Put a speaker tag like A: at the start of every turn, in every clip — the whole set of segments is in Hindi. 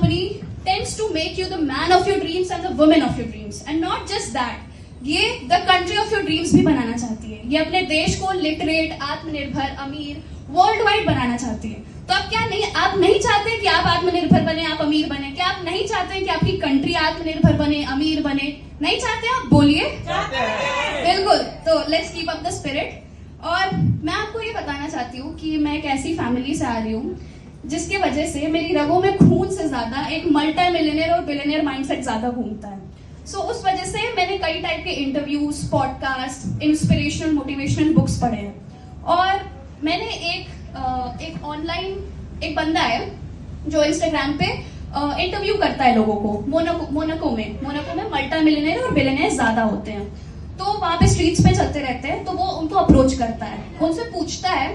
A: Company tends to make you the man of your dreams and the women of your dreams, and not just that, ये the country of your dreams भी बनाना चाहती है। ये अपने देश को लिटरेट, आत्मनिर्भर, अमीर, वर्ल्ड वाइड बनाना चाहती है। तो आप नहीं चाहते कि आप आत्मनिर्भर बने, आप अमीर बने? क्या आप नहीं चाहते कि आपकी कंट्री आत्मनिर्भर बने, अमीर बने? नहीं चाहते आप? बोलिए। बिल्कुल। तो let's keep up the spirit. और मैं आपको ये बताना चाहती हूँ कि मैं एक ऐसी फैमिली से आ रही हूँ जिसकी वजह से मेरी रगों में खून से ज्यादा एक मल्टी मिलियनेयर और बिलियनेयर माइंडसेट ज्यादा घूमता है। सो उस वजह से मैंने कई टाइप के interviews, podcast, inspirational, motivational books पढ़े हैं। और मैंने एक ऑनलाइन एक बंदा है जो इंस्टाग्राम पे इंटरव्यू करता है लोगों को। मोनाको में मल्टी मिलियनेयर और बिलियनेयर ज्यादा होते हैं। तो वहां पे स्ट्रीट्स पे चलते रहते हैं, तो वो उनको अप्रोच करता है, उनसे पूछता है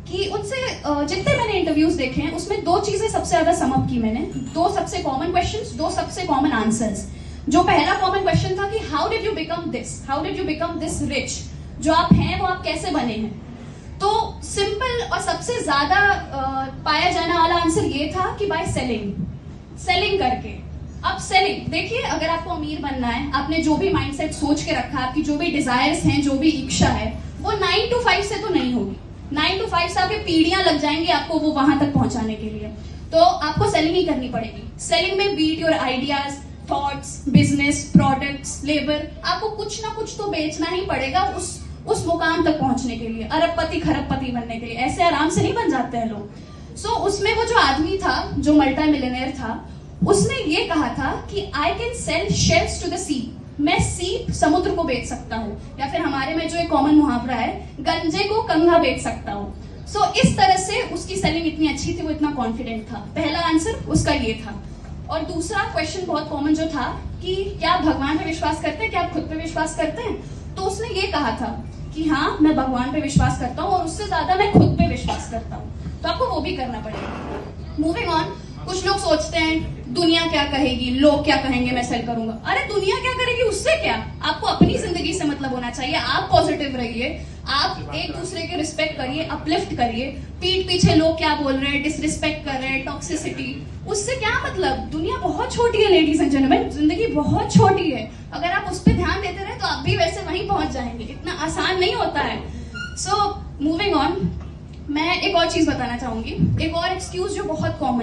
A: कि उनसे जितने मैंने इंटरव्यूज देखे हैं उसमें दो चीजें सबसे ज्यादा समअप की मैंने, दो सबसे कॉमन क्वेश्चंस, दो सबसे कॉमन आंसर्स। जो पहला कॉमन क्वेश्चन था कि how did you become this rich, जो आप हैं वो आप कैसे बने हैं? तो सिंपल और सबसे ज्यादा पाया जाने वाला आंसर ये था कि बाय सेलिंग करके। अब सेलिंग देखिए, अगर आपको अमीर बनना है, आपने जो भी माइंडसेट सोच के रखा है, आपकी जो भी डिजायर्स हैं, जो भी इच्छा है, वो 9 to 5 से तो नहीं होगी। 9 to 5 से आपकी पीढ़ियां लग जाएंगी आपको वो वहां तक पहुंचाने के लिए। तो आपको सेलिंग ही करनी पड़ेगी। सेलिंग में beat your ideas, thoughts, business, products, labour, आपको कुछ ना कुछ तो बेचना ही पड़ेगा उस मुकाम तक पहुंचने के लिए, अरबपति खरबपति बनने के लिए। ऐसे आराम से नहीं बन जाते हैं लोग। सो उसमें वो जो आदमी था, जो मल्टी मिलियनेयर था, उसने ये कहा था कि I can sell shells to the sea, मैं सीप समुद्र को बेच सकता हूँ, या फिर हमारे में जो एक कॉमन मुहावरा है, गंजे को कंघा बेच सकता हूँ। सो इस तरह से उसकी सेलिंग इतनी अच्छी थी, वो इतना कॉन्फिडेंट था। पहला आंसर उसका ये था। और दूसरा क्वेश्चन बहुत कॉमन जो था कि क्या आप भगवान पे विश्वास करते हैं, क्या आप खुद पे विश्वास करते हैं? तो उसने ये कहा था कि हाँ, मैं भगवान पे विश्वास करता हूँ और उससे ज्यादा मैं खुद पे विश्वास करता हूँ। तो आपको वो भी करना पड़ेगा। मूविंग ऑन, कुछ लोग सोचते हैं दुनिया क्या कहेगी, लोग क्या कहेंगे मैं सेल करूंगा। अरे दुनिया क्या करेगी उससे क्या, आपको अपनी जिंदगी से मतलब होना चाहिए। आप पॉजिटिव रहिए, आप एक दूसरे के रिस्पेक्ट करिए, अपलिफ्ट करिए। पीठ पीछे लोग क्या बोल रहे हैं, डिसरिस्पेक्ट कर रहे हैं, टॉक्सिसिटी, उससे क्या मतलब? दुनिया बहुत छोटी है लेडीज एंड जेंटलमैन, जिंदगी बहुत छोटी है। अगर आप उस पर ध्यान देते रहे तो आप भी वैसे वहीं पहुंच जाएंगे। इतना आसान नहीं होता है। सो मूविंग ऑन, मैं एक और चीज बताना चाहूंगी, एक और एक्सक्यूज जो बहुत कॉमन